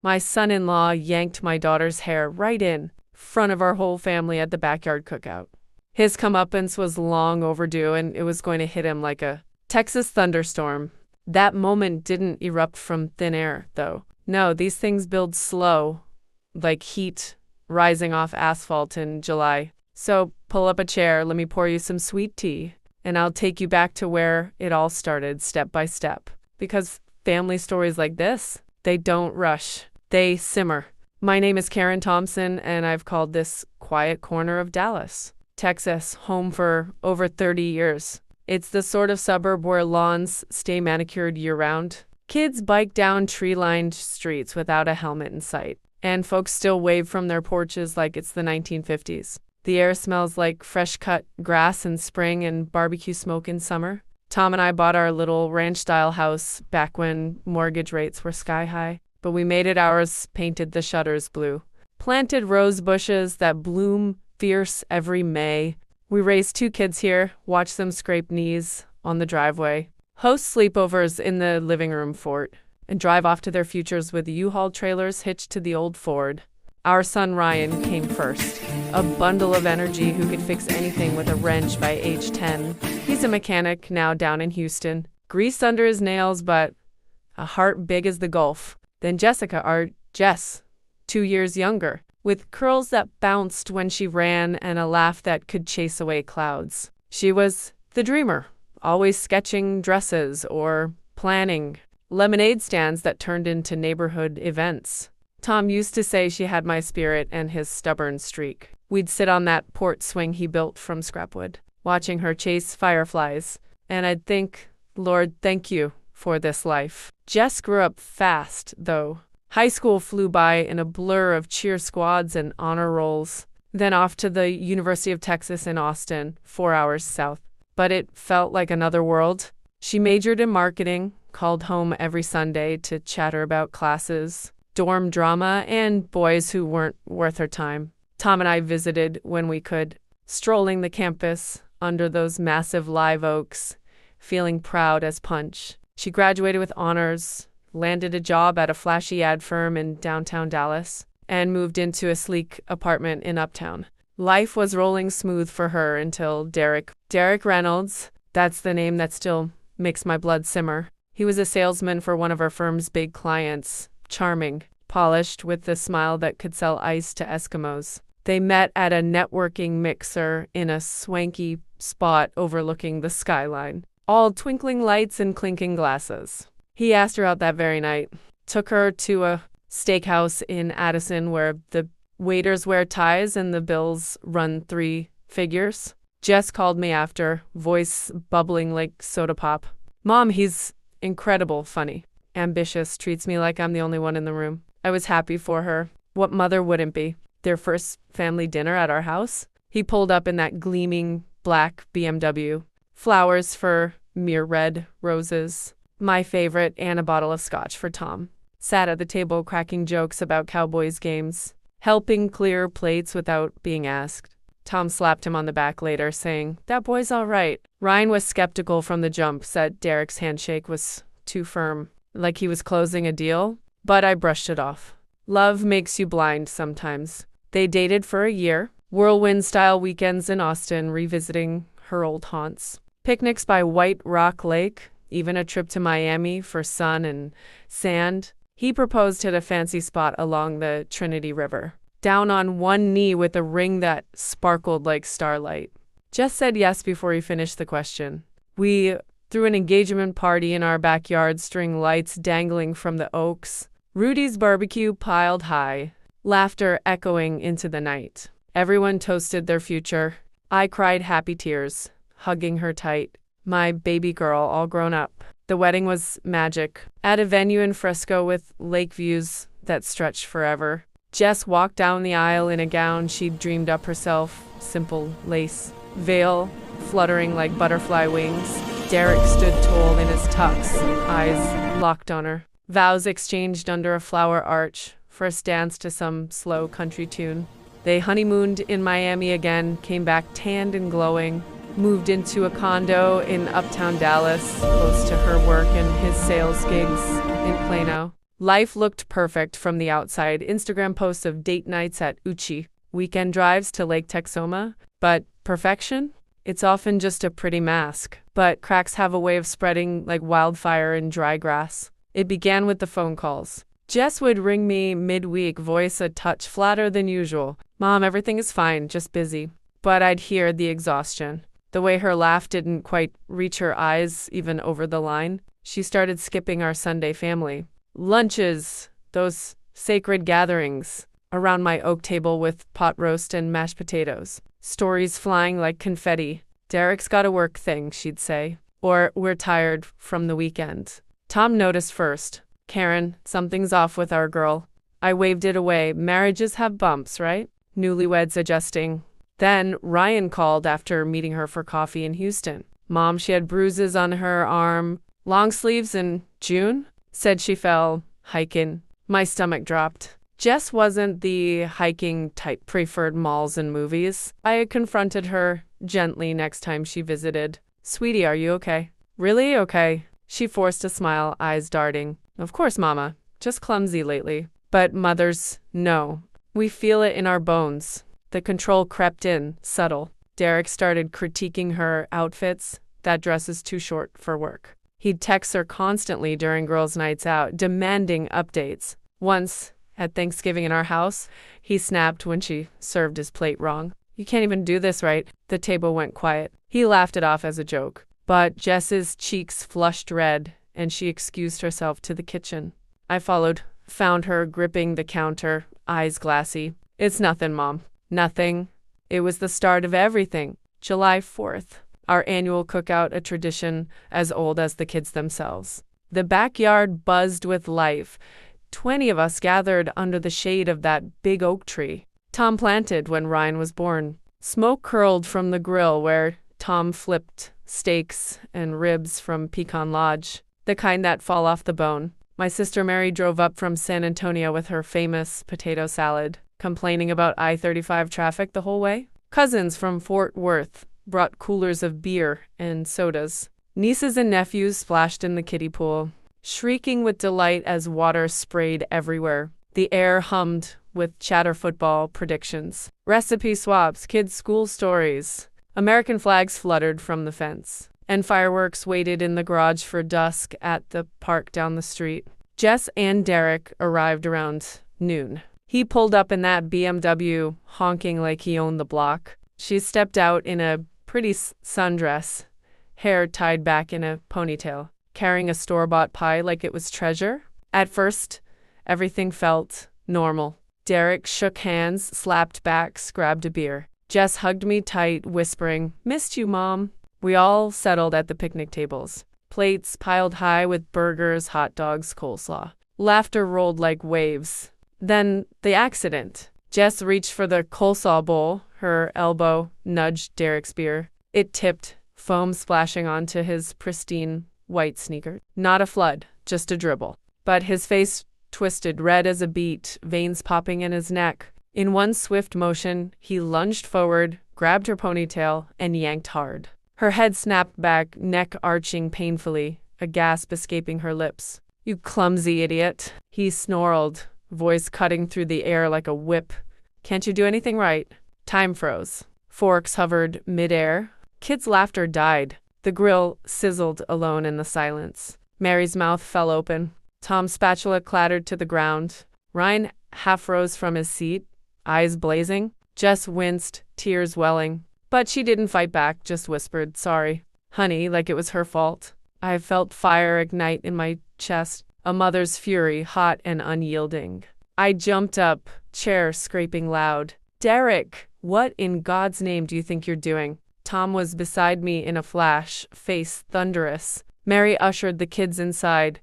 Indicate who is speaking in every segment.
Speaker 1: My son-in-law yanked my daughter's hair right in front of our whole family at the backyard cookout. His comeuppance was long overdue, and it was going to hit him like a Texas thunderstorm. That moment didn't erupt from thin air, though. No, these things build slow, like heat rising off asphalt in July. So pull up a chair, let me pour you some sweet tea, and I'll take you back to where it all started, step by step. Because family stories like this, they don't rush, they simmer. My name is Karen Thompson, and I've called this quiet corner of Dallas, Texas, home for over 30 years. It's the sort of suburb where lawns stay manicured year-round. Kids bike down tree-lined streets without a helmet in sight, and folks still wave from their porches like it's the 1950s. The air smells like fresh-cut grass in spring and barbecue smoke in summer. Tom and I bought our little ranch-style house back when mortgage rates were sky-high, but we made it ours, painted the shutters blue. Planted rose bushes that bloom fierce every May. We raised 2 kids here, watch them scrape knees on the driveway, host sleepovers in the living room fort, and drive off to their futures with U-Haul trailers hitched to the old Ford. Our son Ryan came first, a bundle of energy who could fix anything with a wrench by age 10. He's a mechanic now down in Houston, grease under his nails, but a heart big as the Gulf. Then Jessica, our Jess, 2 years younger, with curls that bounced when she ran and a laugh that could chase away clouds. She was the dreamer, always sketching dresses or planning lemonade stands that turned into neighborhood events. Tom used to say she had my spirit and his stubborn streak. We'd sit on that port swing he built from scrapwood, watching her chase fireflies, and I'd think, Lord, thank you for this life. Jess grew up fast, though. High school flew by in a blur of cheer squads and honor rolls, then off to the University of Texas in Austin, 4 hours south. But it felt like another world. She majored in marketing, called home every Sunday to chatter about classes, dorm drama, and boys who weren't worth her time. Tom and I visited when we could, strolling the campus under those massive live oaks, feeling proud as punch. She graduated with honors, landed a job at a flashy ad firm in downtown Dallas, and moved into a sleek apartment in Uptown. Life was rolling smooth for her until Derek Reynolds, that's the name that still makes my blood simmer. He was a salesman for one of our firm's big clients, charming, polished, with the smile that could sell ice to Eskimos. They met at a networking mixer in a swanky spot overlooking the skyline, all twinkling lights and clinking glasses. He asked her out that very night, took her to a steakhouse in Addison where the waiters wear ties and the bills run 3 figures. Jess called me after, voice bubbling like soda pop. Mom, he's incredible, funny, ambitious, treats me like I'm the only one in the room. I was happy for her. What mother wouldn't be? Their first family dinner at our house. He pulled up in that gleaming black BMW. Flowers for mere red roses. My favorite, and a bottle of scotch for Tom. Sat at the table cracking jokes about Cowboys games, helping clear plates without being asked. Tom slapped him on the back later, saying, "That boy's all right." Ryan was skeptical from the jump, said Derek's handshake was too firm, like he was closing a deal, but I brushed it off. Love makes you blind sometimes. They dated for a year, whirlwind-style weekends in Austin, revisiting her old haunts. Picnics by White Rock Lake, even a trip to Miami for sun and sand. He proposed at a fancy spot along the Trinity River, down on one knee with a ring that sparkled like starlight. Jess said yes before he finished the question. We threw an engagement party in our backyard, string lights dangling from the oaks. Rudy's barbecue piled high, laughter echoing into the night. Everyone toasted their future. I cried happy tears, hugging her tight. My baby girl, all grown up. The wedding was magic, at a venue in Frisco with lake views that stretched forever. Jess walked down the aisle in a gown she'd dreamed up herself, simple lace veil fluttering like butterfly wings. Derek stood tall in his tux, eyes locked on her. Vows exchanged under a flower arch, first dance to some slow country tune. They honeymooned in Miami again, came back tanned and glowing. Moved into a condo in uptown Dallas, close to her work and his sales gigs in Plano. Life looked perfect from the outside. Instagram posts of date nights at Uchi, weekend drives to Lake Texoma. But perfection? It's often just a pretty mask. But cracks have a way of spreading like wildfire in dry grass. It began with the phone calls. Jess would ring me midweek, voice a touch flatter than usual. Mom, everything is fine, just busy. But I'd hear the exhaustion. The way her laugh didn't quite reach her eyes even over the line. She started skipping our Sunday family lunches, those sacred gatherings around my oak table with pot roast and mashed potatoes. Stories flying like confetti. Derek's got a work thing, she'd say. Or we're tired from the weekend. Tom noticed first. Karen, something's off with our girl. I waved it away. Marriages have bumps, right? Newlyweds adjusting. Then Ryan called after meeting her for coffee in Houston. Mom, she had bruises on her arm. Long sleeves in June? Said she fell hiking. My stomach dropped. Jess wasn't the hiking type, preferred malls and movies. I confronted her gently next time she visited. Sweetie, are you okay? Really okay? She forced a smile, eyes darting. Of course, Mama. Just clumsy lately. But mothers, no. We feel it in our bones. The control crept in, subtle. Derek started critiquing her outfits. That dress is too short for work. He'd text her constantly during girls' nights out, demanding updates. Once, at Thanksgiving in our house, he snapped when she served his plate wrong. You can't even do this right. The table went quiet. He laughed it off as a joke. But Jess's cheeks flushed red, and she excused herself to the kitchen. I followed, found her gripping the counter, eyes glassy. It's nothing, Mom. Nothing. It was the start of everything. July 4th. Our annual cookout, a tradition as old as the kids themselves. The backyard buzzed with life. 20 of us gathered under the shade of that big oak tree Tom planted when Ryan was born. Smoke curled from the grill where Tom flipped steaks and ribs from Pecan Lodge, the kind that fall off the bone. My sister Mary drove up from San Antonio with her famous potato salad, complaining about I-35 traffic the whole way. Cousins from Fort Worth brought coolers of beer and sodas. Nieces and nephews splashed in the kiddie pool, shrieking with delight as water sprayed everywhere. The air hummed with chatter football predictions, recipe swaps, kids' school stories. American flags fluttered from the fence, and fireworks waited in the garage for dusk at the park down the street. Jess and Derek arrived around noon. He pulled up in that BMW, honking like he owned the block. She stepped out in a pretty sundress, hair tied back in a ponytail, carrying a store-bought pie like it was treasure. At first, everything felt normal. Derek shook hands, slapped backs, grabbed a beer. Jess hugged me tight, whispering, "Missed you, Mom." We all settled at the picnic tables, plates piled high with burgers, hot dogs, coleslaw. Laughter rolled like waves. Then the accident. Jess reached for the coleslaw bowl. Her elbow nudged Derek's beer. It tipped, foam splashing onto his pristine white sneaker. Not a flood, just a dribble. But his face twisted, red as a beet, veins popping in his neck. In one swift motion, he lunged forward, grabbed her ponytail, and yanked hard. Her head snapped back, neck arching painfully, a gasp escaping her lips. "You clumsy idiot," he snarled, voice cutting through the air like a whip. "Can't you do anything right?" Time froze. Forks hovered midair. Kids' laughter died. The grill sizzled alone in the silence. Mary's mouth fell open. Tom's spatula clattered to the ground. Ryan half rose from his seat, eyes blazing. Jess winced, tears welling. But she didn't fight back, just whispered, "Sorry, honey," like it was her fault. I felt fire ignite in my chest, a mother's fury, hot and unyielding. I jumped up, chair scraping loud. "Derek, what in God's name do you think you're doing?" Tom was beside me in a flash, face thunderous. Mary ushered the kids inside,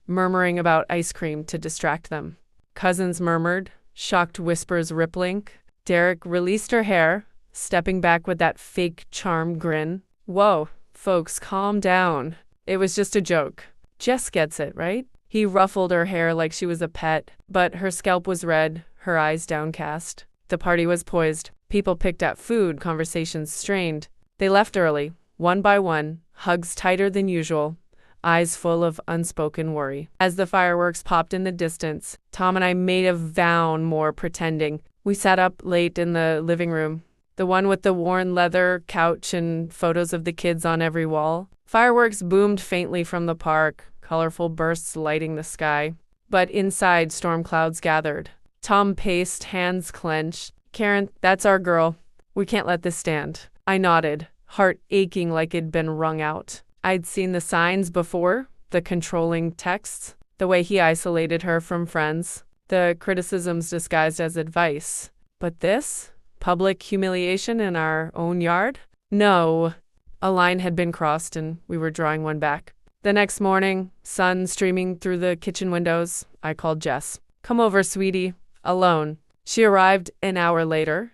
Speaker 1: murmuring about ice cream to distract them. Cousins murmured, shocked whispers rippling. Derek released her hair, stepping back with that fake charm grin. "Whoa, folks, calm down. It was just a joke. Jess gets it, right?" He ruffled her hair like she was a pet, but her scalp was red, her eyes downcast. The party was poised. People picked up food, conversations strained. They left early, one by one, hugs tighter than usual. eyes full of unspoken worry. As the fireworks popped in the distance, Tom and I made a vow more pretending. We sat up late in the living room, the one with the worn leather couch and photos of the kids on every wall. Fireworks boomed faintly from the park, colorful bursts lighting the sky. But inside, storm clouds gathered. Tom paced, hands clenched. "Karen, that's our girl. We can't let this stand." I nodded, heart aching like it'd been wrung out. I'd seen the signs before, the controlling texts, the way he isolated her from friends, the criticisms disguised as advice. But this? Public humiliation in our own yard? No. A line had been crossed and we were drawing one back. The next morning, sun streaming through the kitchen windows, I called Jess. "Come over, sweetie." Alone. She arrived an hour later,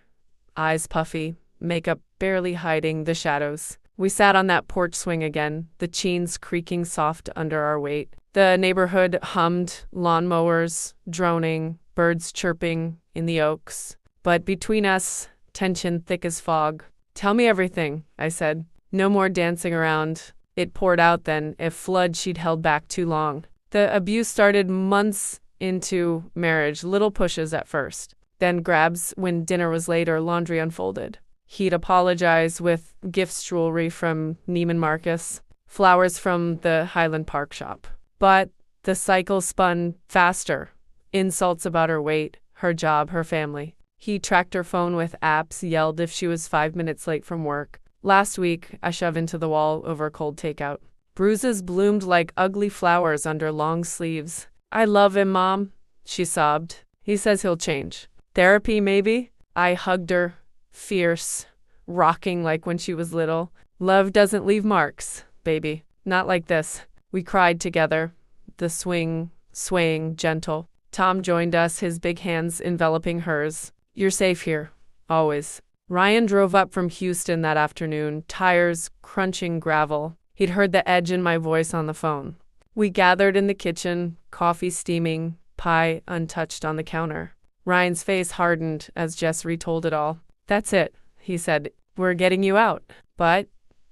Speaker 1: eyes puffy, makeup barely hiding the shadows. We sat on that porch swing again, the cheens creaking soft under our weight. The neighborhood hummed, lawnmowers droning, birds chirping in the oaks. But between us, tension thick as fog. "Tell me everything," I said. No more dancing around. It poured out then, a flood she'd held back too long. The abuse started months into marriage, little pushes at first, then grabs when dinner was late or laundry unfolded. He'd apologize with gifts, jewelry from Neiman Marcus, flowers from the Highland Park shop. But the cycle spun faster. Insults about her weight, her job, her family. He tracked her phone with apps, yelled if she was 5 minutes late from work. Last week, I shoved into the wall over cold takeout. Bruises bloomed like ugly flowers under long sleeves. "I love him, Mom," she sobbed. "He says he'll change. Therapy, maybe?" I hugged her, fierce, rocking like when she was little. "Love doesn't leave marks, baby. Not like this." We cried together, the swing, swaying, gentle. Tom joined us, his big hands enveloping hers. "You're safe here, always." Ryan drove up from Houston that afternoon, tires crunching gravel. He'd heard the edge in my voice on the phone. We gathered in the kitchen, coffee steaming, pie untouched on the counter. Ryan's face hardened as Jess retold it all. "That's it," he said. "We're getting you out." But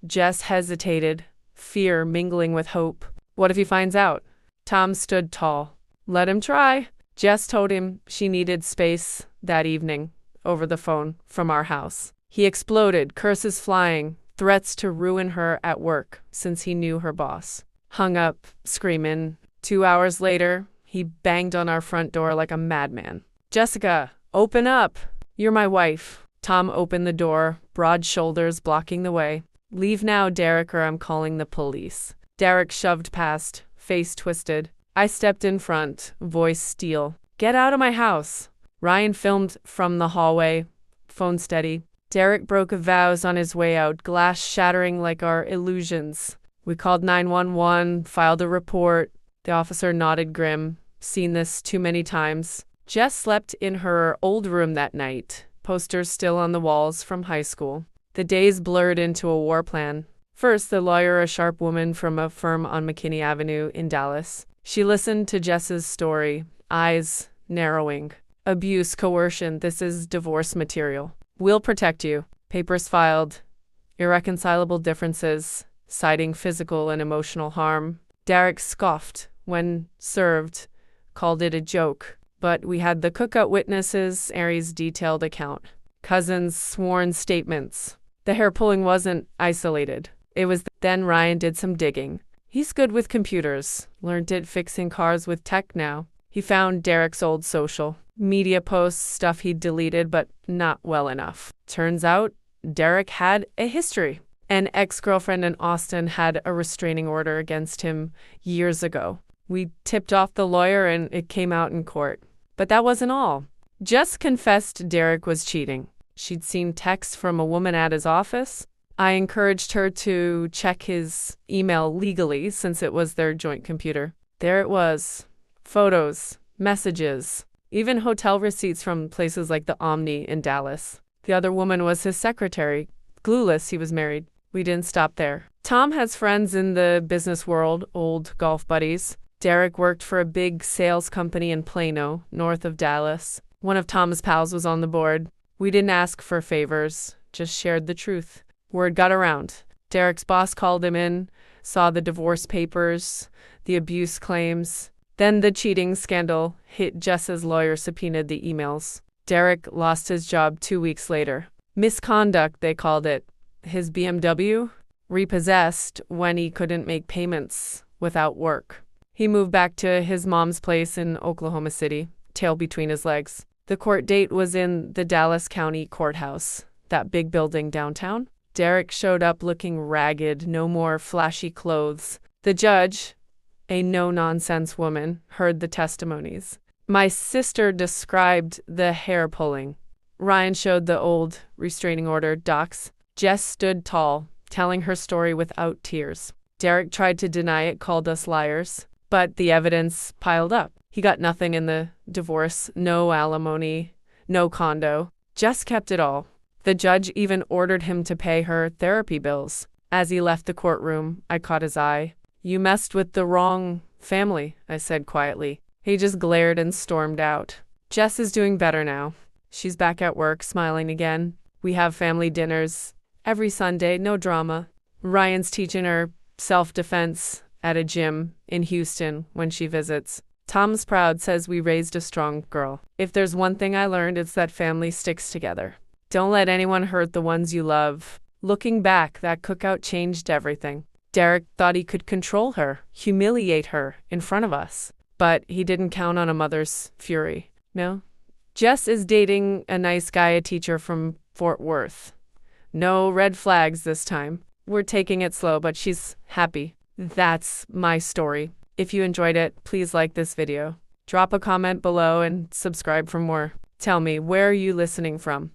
Speaker 1: Jess hesitated, fear mingling with hope. "What if he finds out?" Tom stood tall. "Let him try." Jess told him she needed space that evening, over the phone, from our house. He exploded, curses flying, threats to ruin her at work since he knew her boss. Hung up, screaming. 2 hours later, he banged on our front door like a madman. "Jessica, open up. You're my wife." Tom opened the door, broad shoulders blocking the way. "Leave now, Derek, or I'm calling the police." Derek shoved past, face twisted. I stepped in front, voice steel. "Get out of my house." Ryan filmed from the hallway, phone steady. Derek broke vows on his way out, glass shattering like our illusions. We called 911, filed a report. The officer nodded grim. "Seen this too many times." Jess slept in her old room that night, posters still on the walls from high school. The days blurred into a war plan. First, the lawyer, a sharp woman from a firm on McKinney Avenue in Dallas. She listened to Jess's story, eyes narrowing. "Abuse, coercion, this is divorce material. We'll protect you." Papers filed. Irreconcilable differences, citing physical and emotional harm. Derek scoffed when served, called it a joke. But we had the cookout witnesses, Aries' detailed account. Cousins' sworn statements. The hair-pulling wasn't isolated. It was then Ryan did some digging. He's good with computers. Learned it fixing cars with tech now. He found Derek's old social media posts, stuff he'd deleted, but not well enough. Turns out, Derek had a history. An ex-girlfriend in Austin had a restraining order against him years ago. We tipped off the lawyer and it came out in court. But that wasn't all. Jess confessed Derek was cheating. She'd seen texts from a woman at his office. I encouraged her to check his email legally since it was their joint computer. There it was. Photos, messages, even hotel receipts from places like the Omni in Dallas. The other woman was his secretary. Clueless he was married. We didn't stop there. Tom has friends in the business world, old golf buddies. Derek worked for a big sales company in Plano, north of Dallas. One of Tom's pals was on the board. We didn't ask for favors, just shared the truth. Word got around. Derek's boss called him in, saw the divorce papers, the abuse claims. Then the cheating scandal hit just as lawyers subpoenaed the emails. Derek lost his job 2 weeks later. Misconduct, they called it. His BMW repossessed when he couldn't make payments without work. He moved back to his mom's place in Oklahoma City, tail between his legs. The court date was in the Dallas County Courthouse, that big building downtown. Derek showed up looking ragged, no more flashy clothes. The judge, a no-nonsense woman, heard the testimonies. My sister described the hair pulling. Ryan showed the old restraining order docs. Jess stood tall, telling her story without tears. Derek tried to deny it, called us liars, but the evidence piled up. He got nothing in the divorce, no alimony, no condo. Jess kept it all. The judge even ordered him to pay her therapy bills. As he left the courtroom, I caught his eye. You messed with the wrong family, I said quietly. He just glared and stormed out. Jess is doing better now. She's back at work, smiling again. We have family dinners every Sunday, no drama. Ryan's teaching her self-defense at a gym in Houston when she visits. Tom's proud, says we raised a strong girl. If there's one thing I learned, it's that family sticks together. Don't let anyone hurt the ones you love. Looking back, that cookout changed everything. Derek thought he could control her, humiliate her in front of us. But he didn't count on a mother's fury. No? Jess is dating a nice guy, a teacher from Fort Worth. No red flags this time. We're taking it slow, but she's happy. That's my story. If you enjoyed it, please like this video. Drop a comment below and subscribe for more. Tell me, where are you listening from?